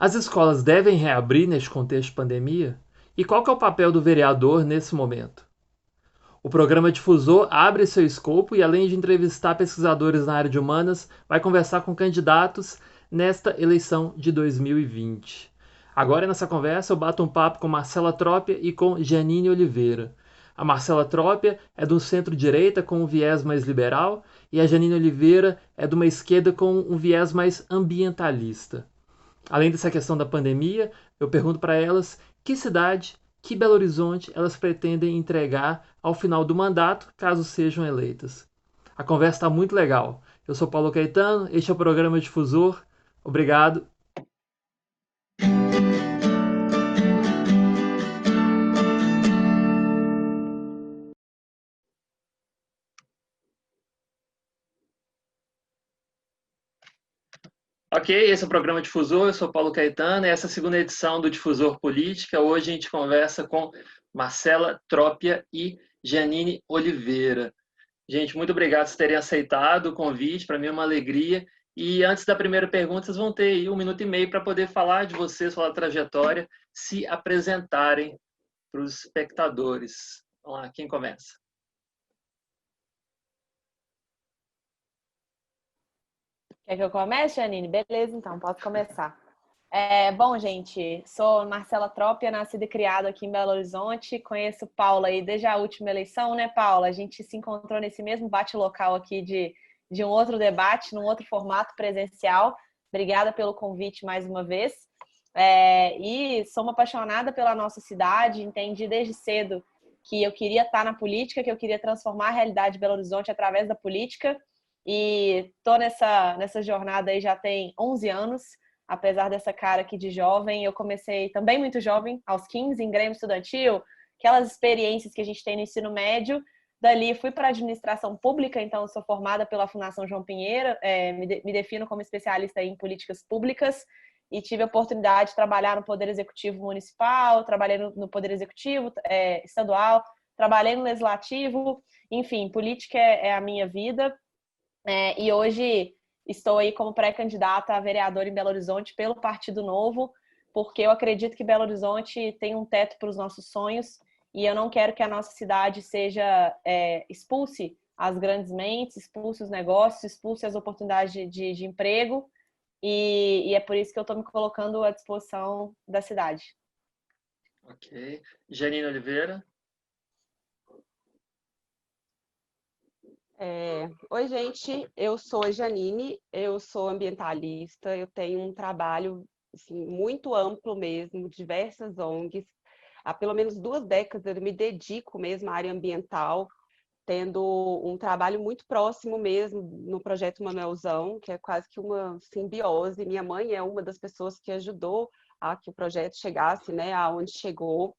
As escolas devem reabrir neste contexto de pandemia? E qual que é o papel do vereador nesse momento? O programa Difusor abre seu escopo e, além de entrevistar pesquisadores na área de humanas, vai conversar com candidatos nesta eleição de 2020. Agora, nessa conversa, eu bato um papo com Marcela Trópia e com Janine Oliveira. A Marcela Trópia é do centro-direita com um viés mais liberal e a Janine Oliveira é de uma esquerda com um viés mais ambientalista. Além dessa questão da pandemia, eu pergunto para elas que cidade, que Belo Horizonte elas pretendem entregar ao final do mandato, caso sejam eleitas. A conversa está muito legal. Eu sou Paulo Caetano, este é o programa Difusor. Obrigado. Ok, esse é o programa Difusor, eu sou Paulo Caetano, e essa é a segunda edição do Difusor Política. Hoje a gente conversa com Marcela Trópia e Janine Oliveira. Gente, muito obrigado por terem aceitado o convite. Para mim é uma alegria. E antes da primeira pergunta, vocês vão ter aí 1 minuto e meio para poder falar de vocês, falar da trajetória, se apresentarem para os espectadores. Vamos lá, quem começa? Quer que eu comece, Janine? Beleza, então, posso começar. Bom, gente, sou Marcela Trópia, nascida e criada aqui em Belo Horizonte. Conheço Paula aí desde a última eleição, né, Paula? A gente se encontrou nesse mesmo bate-local aqui de um outro debate, num outro formato presencial. Obrigada pelo convite mais uma vez. E sou uma apaixonada pela nossa cidade, entendi desde cedo que eu queria estar na política, que eu queria transformar a realidade de Belo Horizonte através da política. E tô nessa jornada aí já tem 11 anos, apesar dessa cara aqui de jovem. Eu comecei também muito jovem, aos 15, em Grêmio Estudantil, aquelas experiências que a gente tem no ensino médio. Dali fui para a administração pública, então eu sou formada pela Fundação João Pinheiro, me defino como especialista em políticas públicas e tive a oportunidade de trabalhar no Poder Executivo Municipal, trabalhei no Poder Executivo estadual, trabalhei no Legislativo, enfim, política é a minha vida. E hoje estou aí como pré-candidata a vereadora em Belo Horizonte pelo Partido Novo, porque eu acredito que Belo Horizonte tem um teto para os nossos sonhos e eu não quero que a nossa cidade seja expulse as grandes mentes, expulse os negócios, expulse as oportunidades de emprego e é por isso que eu estou me colocando à disposição da cidade. Ok. Janine Oliveira. Oi, gente, eu sou a Janine, eu sou ambientalista, eu tenho um trabalho assim, muito amplo mesmo, diversas ONGs. Há pelo menos 2 décadas eu me dedico mesmo à área ambiental, tendo um trabalho muito próximo mesmo no projeto Manuelzão, que é quase que uma simbiose. Minha mãe é uma das pessoas que ajudou a que o projeto chegasse, né, aonde chegou.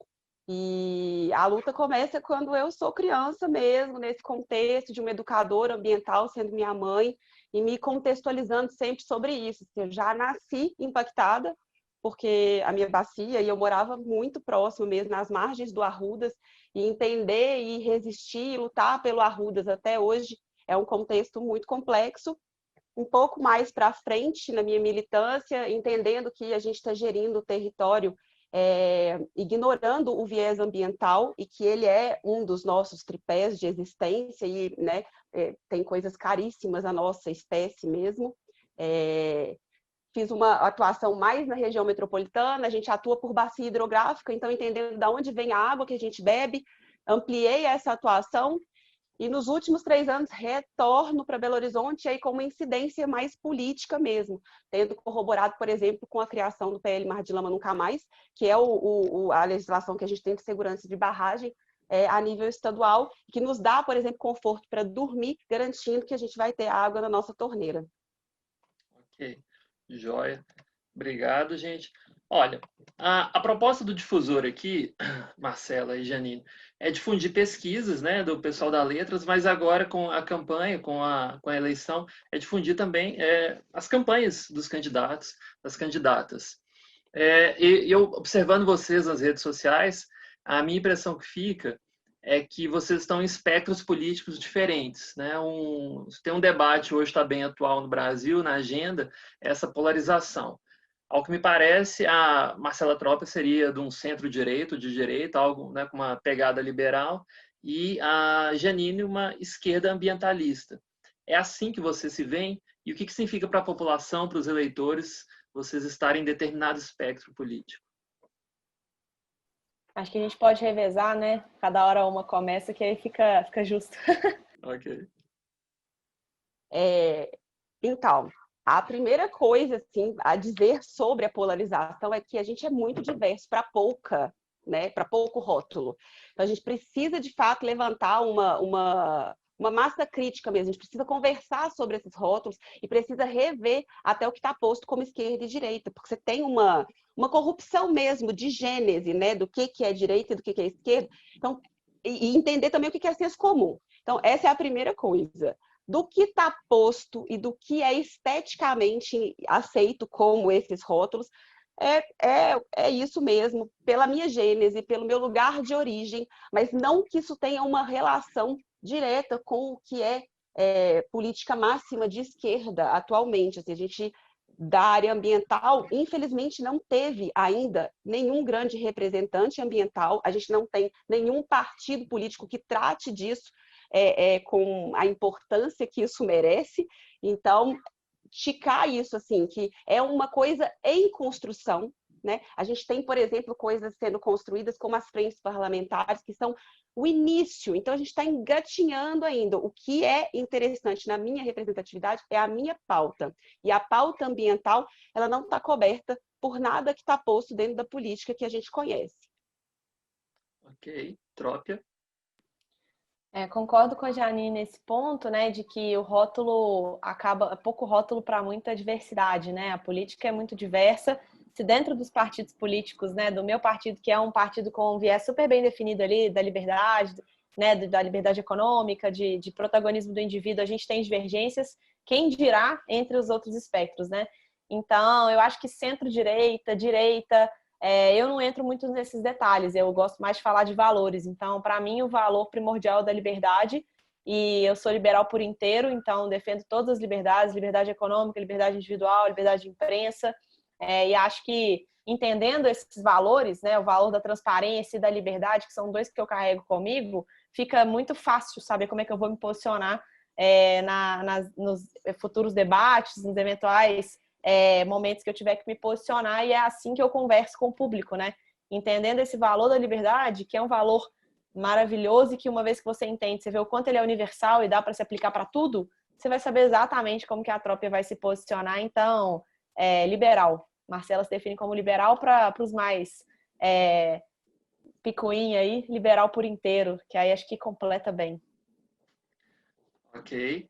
E a luta começa quando eu sou criança mesmo, nesse contexto de uma educadora ambiental, sendo minha mãe, e me contextualizando sempre sobre isso. Eu já nasci impactada, porque a minha bacia, e eu morava muito próximo mesmo, nas margens do Arrudas, e entender e resistir e lutar pelo Arrudas até hoje é um contexto muito complexo. Um pouco mais para frente na minha militância, entendendo que a gente está gerindo o território ignorando o viés ambiental e que ele é um dos nossos tripés de existência e, né, tem coisas caríssimas à nossa espécie mesmo. Fiz uma atuação mais na região metropolitana, a gente atua por bacia hidrográfica, então entendendo de onde vem a água que a gente bebe, ampliei essa atuação e nos últimos 3 anos retorno para Belo Horizonte aí com uma incidência mais política mesmo, tendo corroborado, por exemplo, com a criação do PL Mar de Lama Nunca Mais, que é a legislação que a gente tem de segurança de barragem a nível estadual, que nos dá, por exemplo, conforto para dormir, garantindo que a gente vai ter água na nossa torneira. Ok, joia. Obrigado, gente. Olha, a proposta do difusor aqui, Marcela e Janine, é difundir pesquisas, né, do pessoal da Letras, mas agora com a campanha, com a eleição, é difundir também as campanhas dos candidatos, das candidatas. E eu, observando vocês nas redes sociais, a minha impressão que fica é que vocês estão em espectros políticos diferentes, né? Tem um debate hoje está bem atual no Brasil, na agenda, essa polarização. Ao que me parece, a Marcela Trópia seria de um centro-direita, de direita, algo, né, com uma pegada liberal, e a Jeanine uma esquerda ambientalista. É assim que você se vê? E o que significa para a população, para os eleitores, vocês estarem em determinado espectro político? Acho que a gente pode revezar, né? Cada hora uma começa, que aí fica justo. Ok. Então, a primeira coisa assim, a dizer sobre a polarização é que a gente é muito diverso para pouca, né, para pouco rótulo. Então, a gente precisa, de fato, levantar uma massa crítica mesmo. A gente precisa conversar sobre esses rótulos e precisa rever até o que está posto como esquerda e direita, porque você tem uma corrupção mesmo de gênese, né, do que é direita e do que é esquerda. Então, e entender também o que é senso comum. Então, essa é a primeira coisa. Do que está posto e do que é esteticamente aceito como esses rótulos, é isso mesmo, pela minha gênese, pelo meu lugar de origem, mas não que isso tenha uma relação direta com o que é política máxima de esquerda atualmente. Assim, a gente, da área ambiental, infelizmente, não teve ainda nenhum grande representante ambiental, a gente não tem nenhum partido político que trate disso com a importância que isso merece. Então, esticar isso, assim, que é uma coisa em construção, né? A gente tem, por exemplo, coisas sendo construídas como as frentes parlamentares, que são o início. Então, a gente está engatinhando ainda. O que é interessante na minha representatividade é a minha pauta. E a pauta ambiental, ela não está coberta por nada que está posto dentro da política que a gente conhece. Ok. Trópia. Concordo com a Janine nesse ponto, né, de que o rótulo acaba, pouco rótulo para muita diversidade, né? A política é muito diversa. Se dentro dos partidos políticos, né, do meu partido, que é um partido com um viés super bem definido ali, da liberdade, né, da liberdade econômica, de protagonismo do indivíduo, a gente tem divergências, quem dirá entre os outros espectros, né? Então, eu acho que centro-direita, direita, eu não entro muito nesses detalhes, eu gosto mais de falar de valores. Então, para mim, o valor primordial é da liberdade, e eu sou liberal por inteiro, então defendo todas as liberdades, liberdade econômica, liberdade individual, liberdade de imprensa, e acho que entendendo esses valores, né, o valor da transparência e da liberdade, que são dois que eu carrego comigo, fica muito fácil saber como é que eu vou me posicionar nos futuros debates, nos eventuais momentos que eu tiver que me posicionar, e é assim que eu converso com o público, né? Entendendo esse valor da liberdade, que é um valor maravilhoso e que uma vez que você entende, você vê o quanto ele é universal e dá para se aplicar para tudo, você vai saber exatamente como que a Trópia vai se posicionar. Então, liberal. Marcela se define como liberal para os mais picuinha aí, liberal por inteiro, que aí acho que completa bem. Ok.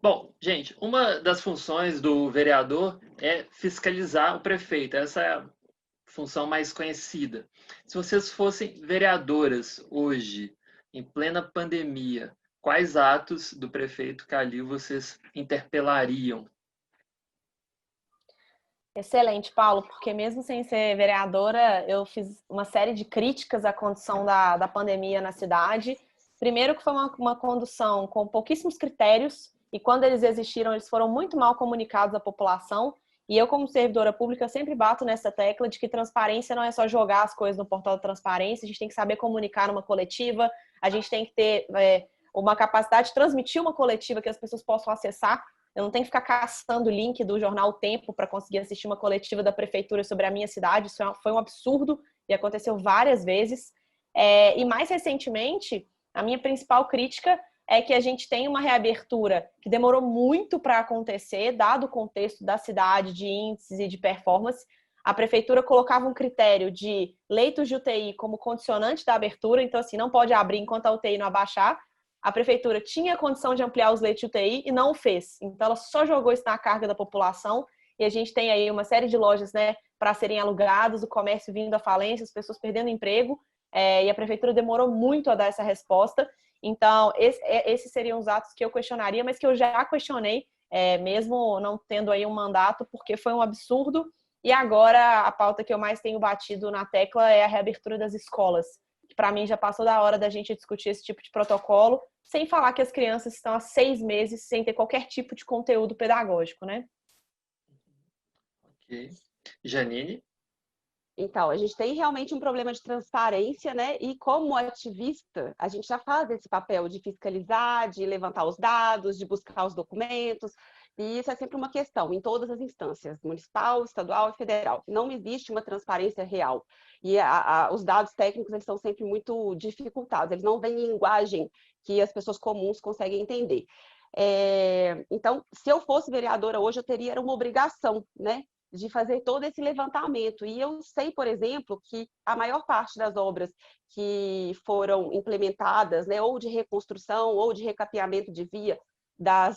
Bom, gente, uma das funções do vereador é fiscalizar o prefeito. Essa é a função mais conhecida. Se vocês fossem vereadoras hoje, em plena pandemia, quais atos do prefeito Calil vocês interpelariam? Excelente, Paulo, porque mesmo sem ser vereadora, eu fiz uma série de críticas à condução da pandemia na cidade. Primeiro que foi uma condução com pouquíssimos critérios, e quando eles existiram, eles foram muito mal comunicados à população. E eu, como servidora pública, sempre bato nessa tecla de que transparência não é só jogar as coisas no portal da transparência, a gente tem que saber comunicar numa coletiva, a gente tem que ter uma capacidade de transmitir uma coletiva que as pessoas possam acessar. Eu não tenho que ficar caçando o link do jornal O Tempo para conseguir assistir uma coletiva da prefeitura sobre a minha cidade. Isso foi um absurdo e aconteceu várias vezes. E mais recentemente, a minha principal crítica é que a gente tem uma reabertura que demorou muito para acontecer, dado o contexto da cidade, de índices e de performance. A prefeitura colocava um critério de leitos de UTI como condicionante da abertura, então assim, não pode abrir enquanto a UTI não abaixar. A prefeitura tinha condição de ampliar os leitos de UTI e não o fez. Então, ela só jogou isso na carga da população, e a gente tem aí uma série de lojas, né, para serem alugadas, o comércio vindo à falência, as pessoas perdendo emprego, e a prefeitura demorou muito a dar essa resposta. Então, esses seriam os atos que eu questionaria, mas que eu já questionei, mesmo não tendo aí um mandato, porque foi um absurdo. E agora, a pauta que eu mais tenho batido na tecla é a reabertura das escolas. Para mim, já passou da hora da gente discutir esse tipo de protocolo, sem falar que as crianças estão há 6 meses sem ter qualquer tipo de conteúdo pedagógico, né? Ok. Janine? Então, a gente tem realmente um problema de transparência, né? E como ativista, a gente já faz esse papel de fiscalizar, de levantar os dados, de buscar os documentos, e isso é sempre uma questão em todas as instâncias, municipal, estadual e federal. Não existe uma transparência real. E os dados técnicos, eles são sempre muito dificultados, eles não vêm em linguagem que as pessoas comuns conseguem entender. Então, se eu fosse vereadora hoje, eu teria uma obrigação, né, de fazer todo esse levantamento. E eu sei, por exemplo, que a maior parte das obras que foram implementadas, né, ou de reconstrução, ou de recapeamento de via, da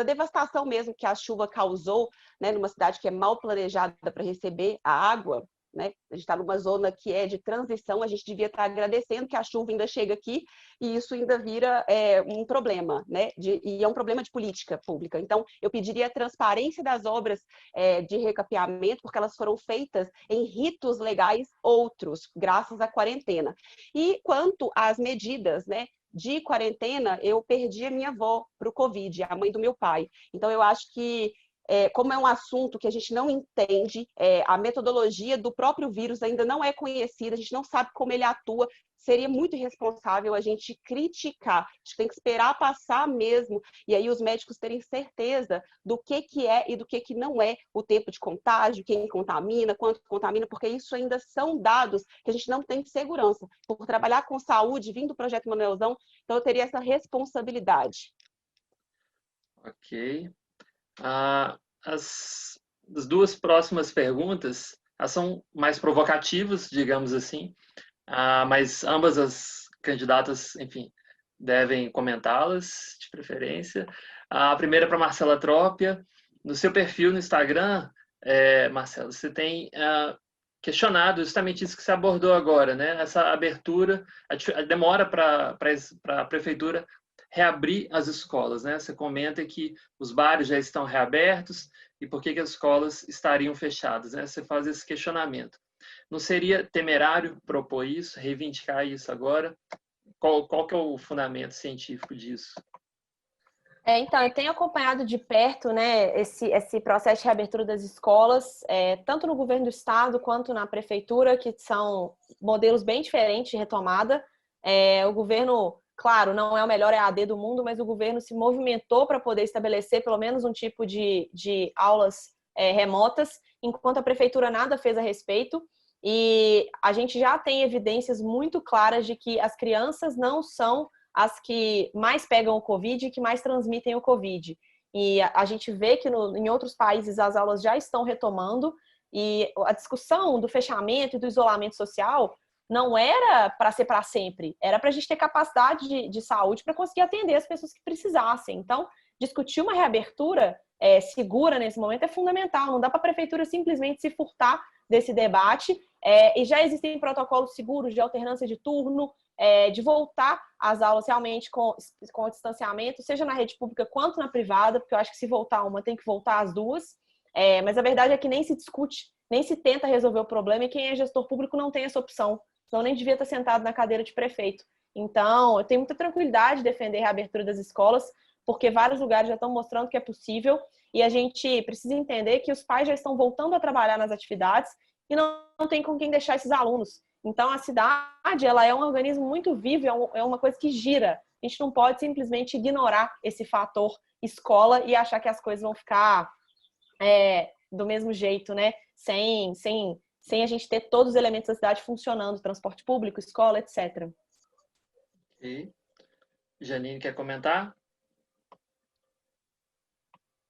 devastação mesmo que a chuva causou, né, numa cidade que é mal planejada para receber a água, né? A gente está numa zona que é de transição, a gente devia estar agradecendo que a chuva ainda chega aqui e isso ainda vira um problema, né? E é um problema de política pública. Então, eu pediria a transparência das obras de recapeamento, porque elas foram feitas em ritos legais outros, graças à quarentena. E quanto às medidas, né, de quarentena, eu perdi a minha avó para o Covid, a mãe do meu pai. Então, eu acho que como é um assunto que a gente não entende, a metodologia do próprio vírus ainda não é conhecida, a gente não sabe como ele atua, seria muito irresponsável a gente criticar. A gente tem que esperar passar mesmo, e aí os médicos terem certeza do que é e do que não é o tempo de contágio, quem contamina, quanto contamina, porque isso ainda são dados que a gente não tem segurança. Por trabalhar com saúde, vindo do Projeto Manuelzão, então eu teria essa responsabilidade. Ok. As duas próximas perguntas são mais provocativas, digamos assim, mas ambas as candidatas, enfim, devem comentá-las, de preferência. A primeira é para Marcela Trópia. No seu perfil no Instagram, Marcela, você tem questionado justamente isso que você abordou agora, né? Essa abertura, a demora para a prefeitura reabrir as escolas, né? Você comenta que os bares já estão reabertos e por que as escolas estariam fechadas, né? Você faz esse questionamento. Não seria temerário propor isso, reivindicar isso agora? Qual que é o fundamento científico disso? Então, eu tenho acompanhado de perto, né, esse processo de reabertura das escolas, tanto no governo do estado quanto na prefeitura, que são modelos bem diferentes de retomada. O governo, claro, não é o melhor EAD do mundo, mas o governo se movimentou para poder estabelecer pelo menos um tipo de aulas remotas, enquanto a prefeitura nada fez a respeito. E a gente já tem evidências muito claras de que as crianças não são as que mais pegam o Covid e que mais transmitem o Covid. E a gente vê que em outros países as aulas já estão retomando e a discussão do fechamento e do isolamento social não era para ser para sempre, era para a gente ter capacidade de saúde para conseguir atender as pessoas que precisassem. Então, discutir uma reabertura segura nesse momento é fundamental, não dá para a prefeitura simplesmente se furtar desse debate, e já existem protocolos seguros de alternância de turno, de voltar às aulas realmente com o distanciamento, seja na rede pública quanto na privada, porque eu acho que se voltar uma, tem que voltar as duas. Mas a verdade é que nem se discute, nem se tenta resolver o problema, e quem é gestor público não tem essa opção. Então nem devia estar sentado na cadeira de prefeito. Então, eu tenho muita tranquilidade de defender a reabertura das escolas, porque vários lugares já estão mostrando que é possível, e a gente precisa entender que os pais já estão voltando a trabalhar nas atividades e não tem com quem deixar esses alunos. Então, a cidade, ela é um organismo muito vivo, é uma coisa que gira. A gente não pode simplesmente ignorar esse fator escola e achar que as coisas vão ficar do mesmo jeito, né? Sem a gente ter todos os elementos da cidade funcionando, transporte público, escola, etc. E Janine, quer comentar?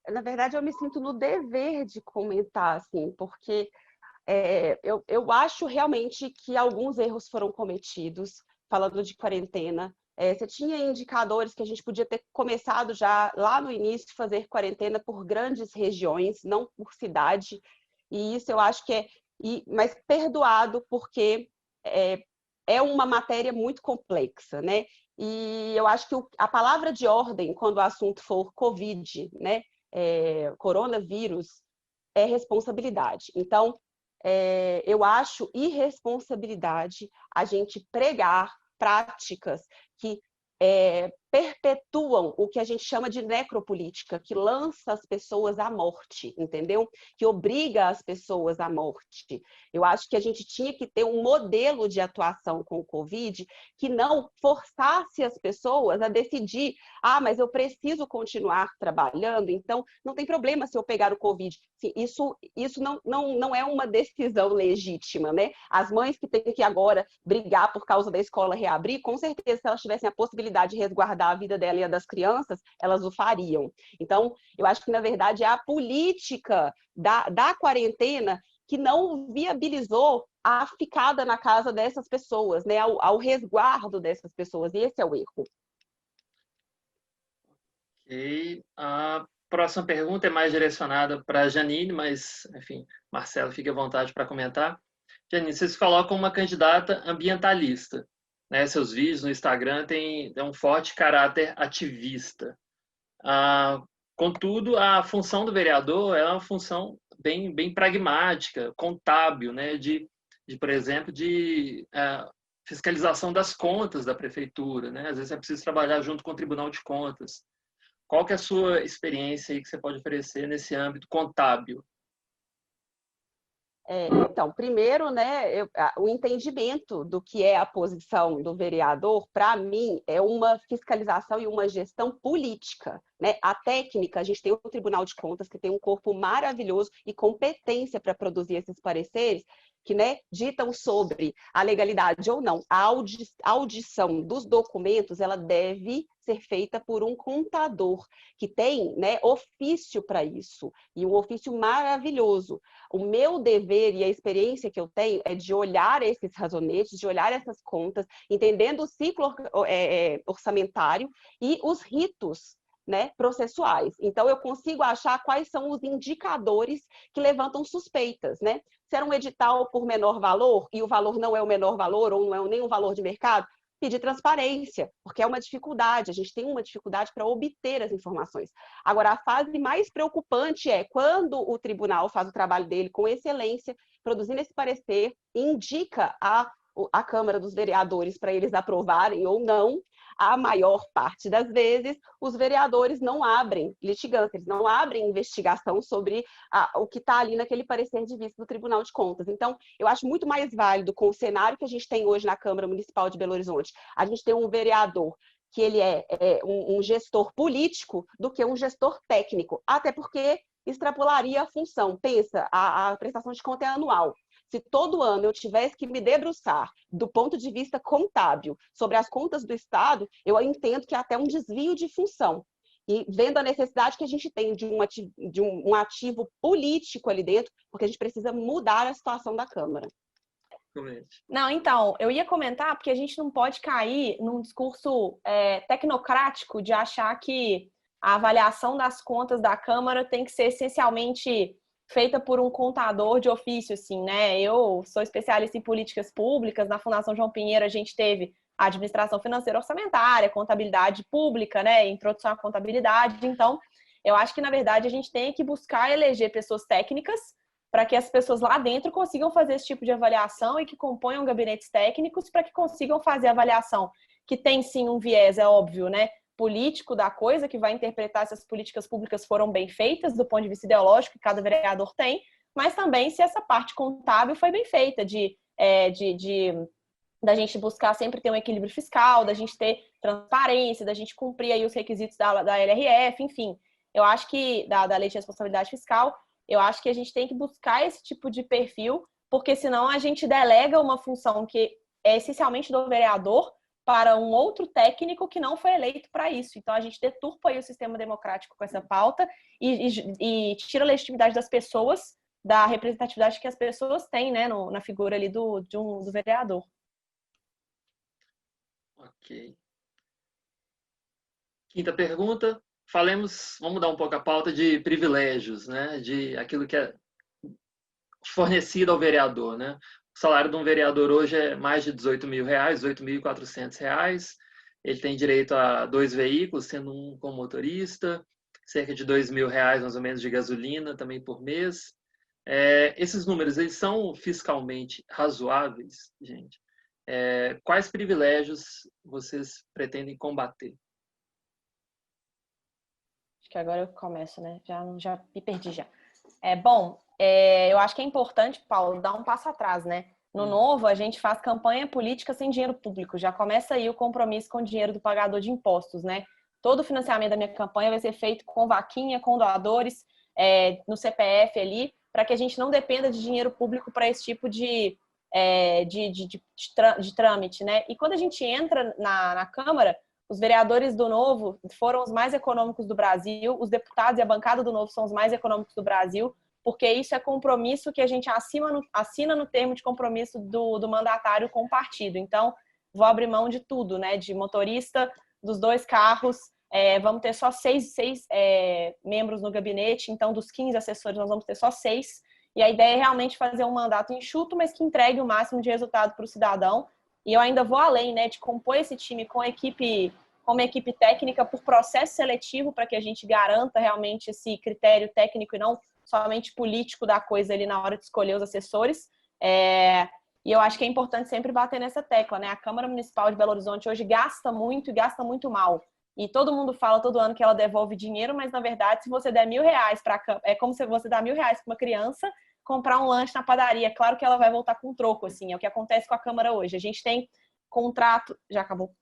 Na verdade, eu me sinto no dever de comentar, assim, porque eu acho realmente que alguns erros foram cometidos, falando de quarentena. Você tinha indicadores que a gente podia ter começado já lá no início, fazer quarentena por grandes regiões, não por cidade. E isso eu acho que mas perdoado, porque é uma matéria muito complexa, né? E eu acho que a palavra de ordem, quando o assunto for Covid, né? Coronavírus, é responsabilidade. Então, eu acho irresponsabilidade a gente pregar práticas que perpetuam o que a gente chama de necropolítica, que lança as pessoas à morte, entendeu? Que obriga as pessoas à morte. Eu acho que a gente tinha que ter um modelo de atuação com o Covid que não forçasse as pessoas a decidir, mas eu preciso continuar trabalhando, então não tem problema se eu pegar o Covid. Isso não é uma decisão legítima, né? As mães que têm que agora brigar por causa da escola reabrir, com certeza, se elas tivessem a possibilidade de resguardar a vida dela e a das crianças, elas o fariam. Então, eu acho que, na verdade, é a política da quarentena que não viabilizou a ficada na casa dessas pessoas, né? ao resguardo dessas pessoas, e esse é o erro. Ok. A próxima pergunta é mais direcionada para a Janine, mas, enfim, Marcelo, fique à vontade para comentar. Janine, vocês colocam uma candidata ambientalista, né? Seus vídeos no Instagram têm um forte caráter ativista. Contudo, a função do vereador é uma função bem pragmática, contábil, né? Por exemplo, fiscalização das contas da prefeitura, né? Às vezes é preciso trabalhar junto com o Tribunal de Contas. Qual que é a sua experiência aí que você pode oferecer nesse âmbito contábil? Então, primeiro, né, o entendimento do que é a posição do vereador, para mim, é uma fiscalização e uma gestão política, né? A técnica, a gente tem o Tribunal de Contas, que tem um corpo maravilhoso e competência para produzir esses pareceres, que, né, ditam sobre a legalidade ou não. A audição dos documentos, ela deve ser feita por um contador, que tem, né, ofício para isso, e um ofício maravilhoso. O meu dever e a experiência que eu tenho é de olhar esses razonetes, de olhar essas contas, entendendo o ciclo orçamentário e os ritos, né, processuais. Então, eu consigo achar quais são os indicadores que levantam suspeitas, né? Se era um edital por menor valor, e o valor não é o menor valor, ou não é nem um valor de mercado, pedir transparência, porque é uma dificuldade, a gente tem uma dificuldade para obter as informações. Agora, a fase mais preocupante é quando o tribunal faz o trabalho dele com excelência, produzindo esse parecer, indica a Câmara dos Vereadores para eles aprovarem ou não. A maior parte das vezes, os vereadores não abrem litigância, eles não abrem investigação sobre o que está ali naquele parecer de vista do Tribunal de Contas. Então, eu acho muito mais válido, com o cenário que a gente tem hoje na Câmara Municipal de Belo Horizonte, a gente tem um vereador que ele é um gestor político do que um gestor técnico, até porque extrapolaria a função. Pensa, a prestação de conta é anual. Se todo ano eu tivesse que me debruçar do ponto de vista contábil sobre as contas do Estado, eu entendo que é até um desvio de função. E vendo a necessidade que a gente tem de um ativo político ali dentro, porque a gente precisa mudar a situação da Câmara. Não, então, eu ia comentar porque a gente não pode cair num discurso tecnocrático de achar que a avaliação das contas da Câmara tem que ser essencialmente feita por um contador de ofício, assim, né? Eu sou especialista em políticas públicas, na Fundação João Pinheiro a gente teve a administração financeira orçamentária, contabilidade pública, né? Introdução à contabilidade. Então, eu acho que, na verdade, a gente tem que buscar eleger pessoas técnicas para que as pessoas lá dentro consigam fazer esse tipo de avaliação e que componham gabinetes técnicos para que consigam fazer a avaliação, que tem sim um viés, é óbvio, né? Político da coisa, que vai interpretar se as políticas públicas foram bem feitas do ponto de vista ideológico que cada vereador tem, mas também se essa parte contábil foi bem feita, da gente buscar sempre ter um equilíbrio fiscal, da gente ter transparência, da gente cumprir aí os requisitos da LRF, enfim. Eu acho que, da Lei de Responsabilidade Fiscal, eu acho que a gente tem que buscar esse tipo de perfil, porque senão a gente delega uma função que é essencialmente do vereador para um outro técnico que não foi eleito para isso. Então, a gente deturpa aí o sistema democrático com essa pauta e tira a legitimidade das pessoas, da representatividade que as pessoas têm, né, na figura ali do vereador. Ok. Quinta pergunta. Vamos mudar um pouco a pauta de privilégios, né, de aquilo que é fornecido ao vereador, né? O salário de um vereador hoje é mais de R$18 mil, R$18.400. Ele tem direito a 2 veículos, sendo um com motorista, cerca de R$2 mil mais ou menos de gasolina também por mês. Esses números, eles são fiscalmente razoáveis, gente? Quais privilégios vocês pretendem combater? que agora eu começo, né? Já me perdi já. Eu acho que é importante, Paulo, dar um passo atrás, né? No Novo, a gente faz campanha política sem dinheiro público. Já começa aí o compromisso com o dinheiro do pagador de impostos, né? Todo o financiamento da minha campanha vai ser feito com vaquinha, com doadores, no CPF ali, para que a gente não dependa de dinheiro público para esse tipo de trâmite, né? E quando a gente entra na Câmara, os vereadores do Novo foram os mais econômicos do Brasil, os deputados e a bancada do Novo são os mais econômicos do Brasil, porque isso é compromisso que a gente assina no termo de compromisso do mandatário com o partido. Então, vou abrir mão de tudo, né? De motorista, dos 2 carros, vamos ter só 6 membros no gabinete, então dos 15 assessores nós vamos ter só 6. E a ideia é realmente fazer um mandato enxuto, mas que entregue o máximo de resultado para o cidadão. E eu ainda vou além, né, de compor esse time com uma equipe técnica por processo seletivo, para que a gente garanta realmente esse critério técnico e não somente político da coisa ali na hora de escolher os assessores. E eu acho que é importante sempre bater nessa tecla, né? A Câmara Municipal de Belo Horizonte hoje gasta muito e gasta muito mal. E todo mundo fala todo ano que ela devolve dinheiro, mas na verdade, se você der R$1.000 para é como se você dar R$1.000 para uma criança comprar um lanche na padaria. Claro que ela vai voltar com troco, assim, é o que acontece com a Câmara hoje. A gente tem contrato. Já acabou?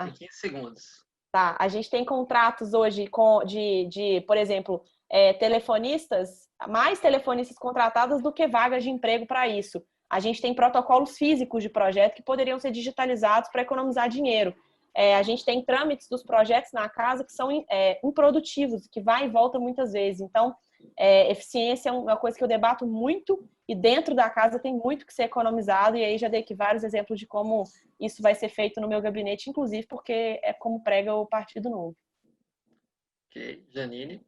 Em 15 segundos. Tá, a gente tem contratos hoje por exemplo, telefonistas, mais telefonistas contratadas do que vagas de emprego para isso. A gente tem protocolos físicos de projeto que poderiam ser digitalizados para economizar dinheiro. A gente tem trâmites dos projetos na casa que são improdutivos, que vai e volta muitas vezes. Então, eficiência é uma coisa que eu debato muito e dentro da casa tem muito que ser economizado, e aí já dei aqui vários exemplos de como isso vai ser feito no meu gabinete, inclusive porque é como prega o Partido Novo. Ok, Janine.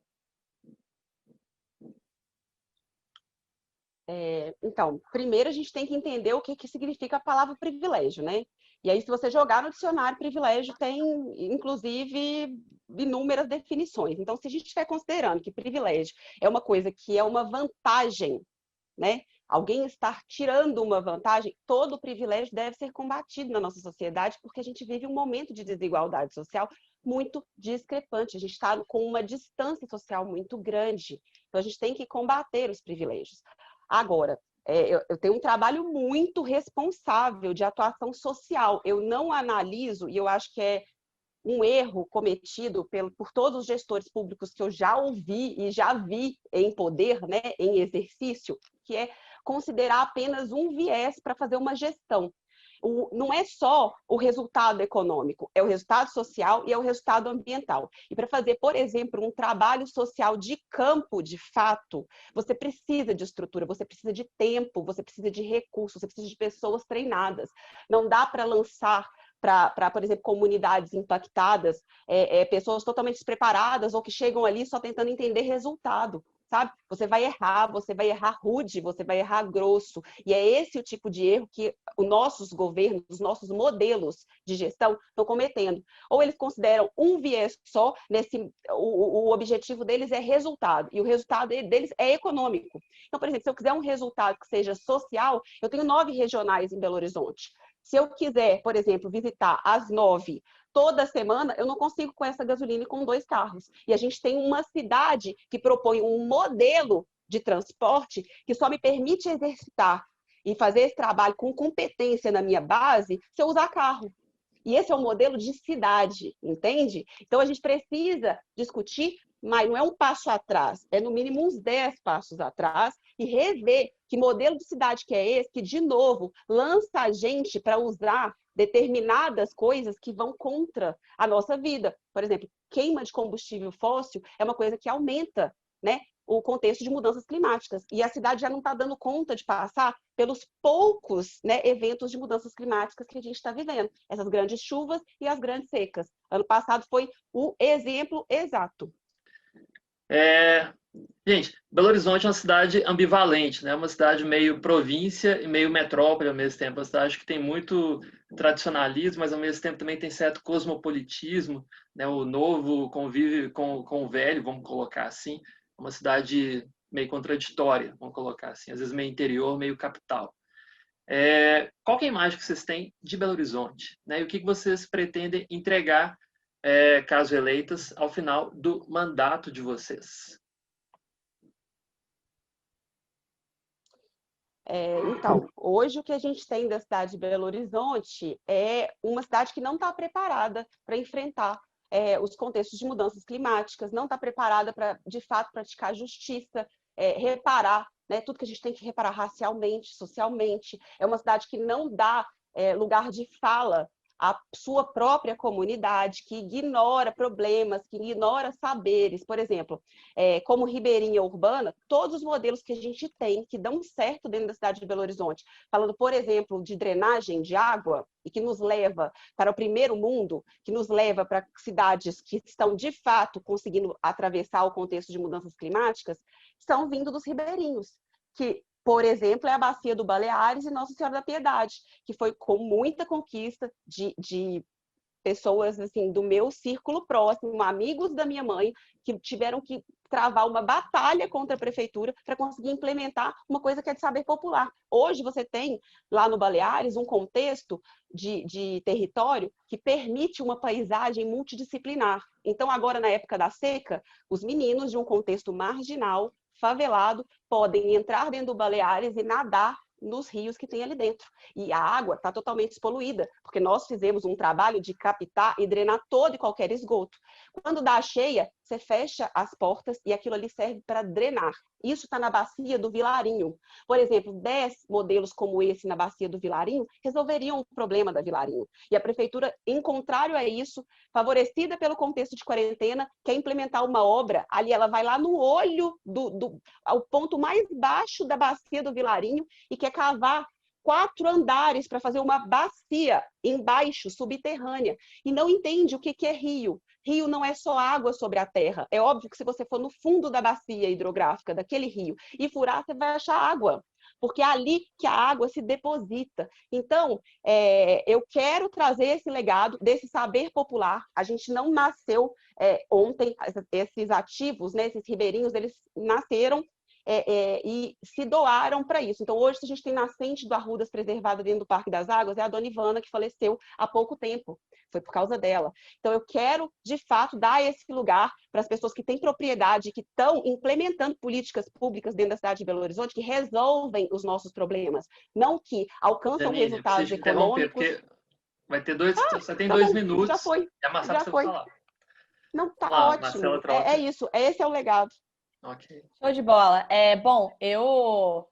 Então, primeiro a gente tem que entender o que significa a palavra privilégio, né? E aí, se você jogar no dicionário, privilégio tem, inclusive, inúmeras definições. Então, se a gente estiver considerando que privilégio é uma coisa que é uma vantagem, né? Alguém estar tirando uma vantagem, todo privilégio deve ser combatido na nossa sociedade, porque a gente vive um momento de desigualdade social muito discrepante. A gente está com uma distância social muito grande. Então, a gente tem que combater os privilégios. Agora, eu tenho um trabalho muito responsável de atuação social. Eu não analiso, e eu acho que é um erro cometido por todos os gestores públicos que eu já ouvi e já vi em poder, né, em exercício, que é considerar apenas um viés para fazer uma gestão. Não é só o resultado econômico, é o resultado social e é o resultado ambiental. E para fazer, por exemplo, um trabalho social de campo, de fato, você precisa de estrutura, você precisa de tempo, você precisa de recursos, você precisa de pessoas treinadas. Não dá para lançar para, por exemplo, comunidades impactadas, pessoas totalmente despreparadas ou que chegam ali só tentando entender resultado, sabe? Você vai errar rude, você vai errar grosso. E é esse o tipo de erro que os nossos governos, os nossos modelos de gestão estão cometendo. Ou eles consideram um viés só, o objetivo deles é resultado, e o resultado deles é econômico. Então, por exemplo, se eu quiser um resultado que seja social, eu tenho 9 regionais em Belo Horizonte. Se eu quiser, por exemplo, visitar as 9 toda semana, eu não consigo com essa gasolina e com 2 carros. E a gente tem uma cidade que propõe um modelo de transporte que só me permite exercitar e fazer esse trabalho com competência na minha base se eu usar carro. E esse é o modelo de cidade, entende? Então, a gente precisa discutir, mas não é um passo atrás, é no mínimo uns 10 passos atrás, e rever que modelo de cidade que é esse, que, de novo, lança a gente para usar determinadas coisas que vão contra a nossa vida. Por exemplo, queima de combustível fóssil é uma coisa que aumenta, né, o contexto de mudanças climáticas. E a cidade já não está dando conta de passar pelos poucos, né, eventos de mudanças climáticas que a gente está vivendo. Essas grandes chuvas e as grandes secas. Ano passado foi o exemplo exato. Gente, Belo Horizonte é uma cidade ambivalente, né? Uma cidade meio província e meio metrópole ao mesmo tempo. Uma cidade que tem muito tradicionalismo, mas ao mesmo tempo também tem certo cosmopolitismo, né? O novo convive com o velho, vamos colocar assim. Uma cidade meio contraditória, vamos colocar assim. Às vezes meio interior, meio capital. Qual que é a imagem que vocês têm de Belo Horizonte, né? E o que vocês pretendem entregar caso eleitas, ao final do mandato de vocês? Então, hoje o que a gente tem da cidade de Belo Horizonte é uma cidade que não está preparada para enfrentar os contextos de mudanças climáticas, não está preparada para, de fato, praticar justiça, reparar, né, tudo que a gente tem que reparar racialmente, socialmente. É uma cidade que não dá lugar de fala à sua própria comunidade, que ignora problemas, que ignora saberes. Por exemplo, como ribeirinha urbana, todos os modelos que a gente tem que dão certo dentro da cidade de Belo Horizonte, falando, por exemplo, de drenagem de água, e que nos leva para o primeiro mundo, que nos leva para cidades que estão, de fato, conseguindo atravessar o contexto de mudanças climáticas, estão vindo dos ribeirinhos, que, por exemplo, é a Bacia do Baleares e Nossa Senhora da Piedade, que foi com muita conquista de pessoas assim do meu círculo próximo, amigos da minha mãe, que tiveram que travar uma batalha contra a prefeitura para conseguir implementar uma coisa que é de saber popular. Hoje você tem lá no Baleares um contexto de território que permite uma paisagem multidisciplinar. Então, agora, na época da seca, os meninos de um contexto marginal, favelado, podem entrar dentro do Baleares e nadar nos rios que tem ali dentro. E a água está totalmente despoluída, porque nós fizemos um trabalho de captar e drenar todo e qualquer esgoto. Quando dá a cheia, você fecha as portas e aquilo ali serve para drenar. Isso está na bacia do Vilarinho. Por exemplo, 10 modelos como esse na bacia do Vilarinho resolveriam o problema da Vilarinho. E a prefeitura, em contrário a isso, favorecida pelo contexto de quarentena, quer implementar uma obra, ali ela vai lá no olho, ao ponto mais baixo da bacia do Vilarinho, e quer cavar 4 andares para fazer uma bacia embaixo, subterrânea, e não entende o que é rio. Rio não é só água sobre a terra. É óbvio que se você for no fundo da bacia hidrográfica daquele rio e furar, você vai achar água, porque é ali que a água se deposita. Então, eu quero trazer esse legado desse saber popular. A gente não nasceu ontem, esses ativos, né, esses ribeirinhos, eles nasceram e se doaram para isso. Então, hoje, se a gente tem nascente do Arrudas preservada dentro do Parque das Águas, é a dona Ivana, que faleceu há pouco tempo. Foi por causa dela. Então, eu quero, de fato, dar esse lugar para as pessoas que têm propriedade, que estão implementando políticas públicas dentro da cidade de Belo Horizonte, que resolvem os nossos problemas, não que alcançam Janine, eu preciso resultados te interromper, econômicos. porque vai ter dois, você tem Tá 2 bom, já minutos foi, e a Marcela já precisa foi. falar. Não, tá Lá, Marcela ótimo. É Trópia. isso, esse é o legado. Ok. Show de bola. Bom, eu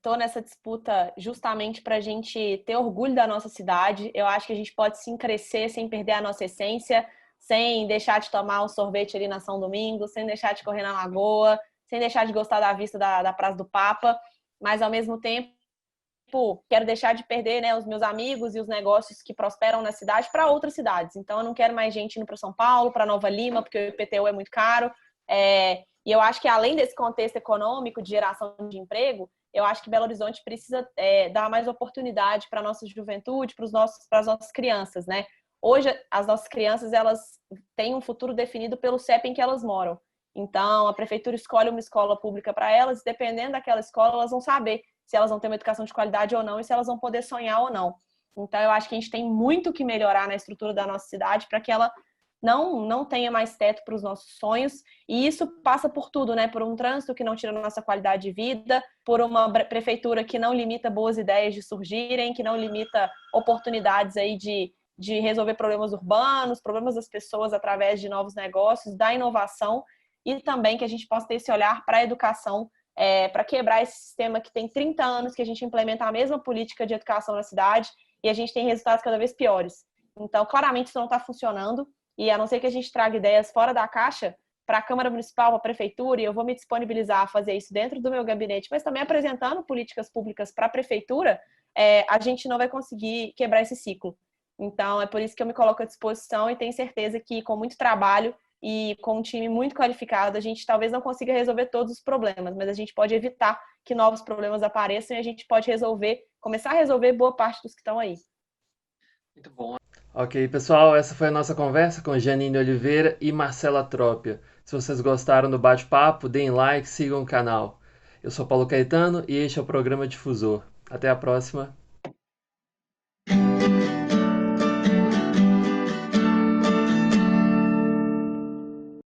tô nessa disputa justamente para a gente ter orgulho da nossa cidade. Eu acho que a gente pode sim crescer sem perder a nossa essência, sem deixar de tomar um sorvete ali na São Domingos, sem deixar de correr na Lagoa, sem deixar de gostar da vista da Praça do Papa, mas ao mesmo tempo quero deixar de perder, né, os meus amigos e os negócios que prosperam na cidade para outras cidades. Então eu não quero mais gente indo para São Paulo, para Nova Lima, porque o IPTU é muito caro. E eu acho que além desse contexto econômico de geração de emprego, eu acho que Belo Horizonte precisa dar mais oportunidade para a nossa juventude, para as nossas crianças, né? Hoje, as nossas crianças, elas têm um futuro definido pelo CEP em que elas moram. Então, a prefeitura escolhe uma escola pública para elas, e dependendo daquela escola, elas vão saber se elas vão ter uma educação de qualidade ou não e se elas vão poder sonhar ou não. Então, eu acho que a gente tem muito que melhorar na estrutura da nossa cidade para que ela não tenha mais teto para os nossos sonhos. E isso passa por tudo, né? Por um trânsito que não tira a nossa qualidade de vida, por uma prefeitura que não limita boas ideias de surgirem, que não limita oportunidades aí de resolver problemas urbanos, problemas das pessoas através de novos negócios, da inovação, e também que a gente possa ter esse olhar para a educação, para quebrar esse sistema que tem 30 anos que a gente implementa a mesma política de educação na cidade e a gente tem resultados cada vez piores. Então, claramente isso não está funcionando, e a não ser que a gente traga ideias fora da caixa para a Câmara Municipal, para a Prefeitura, e eu vou me disponibilizar a fazer isso dentro do meu gabinete, mas também apresentando políticas públicas para a Prefeitura, a gente não vai conseguir quebrar esse ciclo. Então, é por isso que eu me coloco à disposição e tenho certeza que com muito trabalho e com um time muito qualificado, a gente talvez não consiga resolver todos os problemas, mas a gente pode evitar que novos problemas apareçam e a gente pode começar a resolver boa parte dos que estão aí. Muito bom. Ok, pessoal, essa foi a nossa conversa com Janine Oliveira e Marcela Trópia. Se vocês gostaram do bate-papo, deem like, sigam o canal. Eu sou Paulo Caetano e este é o programa Difusor. Até a próxima.